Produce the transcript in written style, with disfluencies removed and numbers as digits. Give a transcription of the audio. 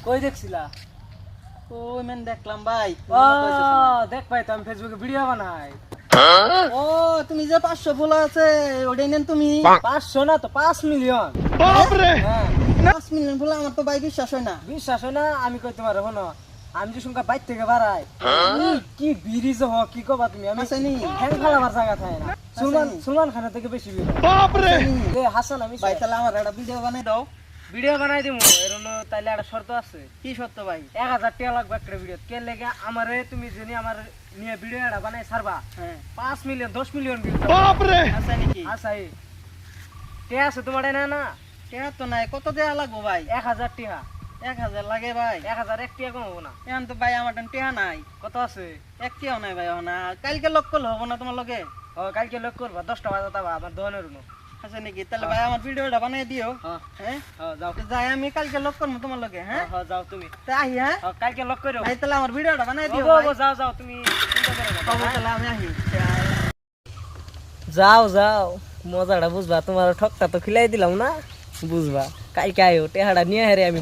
কই দেখছিলা? ওই মেন দেখলাম ভাই। দেখ ভাই, তো আমি ফেসবুকে ভিডিও বানাই। ও তুমি যে 500 ফলো আছে ওটাই নেন তুমি? 500 না তো 5 মিলিয়ন। হ্যাঁ, 5 মিলিয়ন ফলো আমার তো ভাই বিশ্বাস হয় না। বিশ্বাস হয় না? আমি কই তোমার হনো, আমি যে সংখ্যা বাইর থেকে বাড়াই কি ব্রিজ হ, কি কবা তুমি? আমি আছে নি? হ্যাং ফালাবার জায়গা থাকে না। সুলমান খানের থেকে বেশি ভিড়। এ হাসান, আমি ভাই তাহলে আমার একটা ভিডিও বানাই দাও। ভিডিও বানাই দিমু, এর তাইলে একটা শর্ত আছে। কি সত্য ভাই? 1000 টাকা লাগবে একটা ভিডিও। কে লেগে আমারে তুমি যিনি আমার নিয়ে ভিডিও এটা বানাই ছাড়বা, হ্যাঁ 5 মিলিয়ন 10 মিলিয়ন ভিউ। আছে নাকি? আচ্ছা, কে আছে তোমার না? না, টাকা তো নাই, কত দেয়া লাগবো ভাই? 1000 টাকা। 1000 লাগে ভাই? 1000 এক টাকা কম হবো না। এখন তো ভাই আমার টাকা নাই। কত আছে? এক টাকাও নাই ভাই। না কালকে লক করলে হবো না তোমার লগে? ও কালকে লক করবা 10টা বাজে তাবা আমার দোকানের রুনো। আছে নাকি? তাহলে ভাই আমার ভিডিওটা বানাই দিও। হ্যাঁ হ্যাঁ হ্যাঁ, যাও। তো যাই আমি কালকে লক করবো তোমার লগে। হ্যাঁ হ্যাঁ যাও তুমি। তা আহি। হ্যাঁ কালকে লক করো। ভাই তাহলে আমার ভিডিওটা বানাই দিও ও, ভাই। যাও যাও, তুমি চিন্তা করো না। হবো, তাহলে আমি আহি। যাও যাও, মজাটা বুঝবা। তোমার ঠকটা তো খিলাই দিলাম না, বুঝবা। কালকে আয়ো, টেহাটা নিয়ে হারে আমি।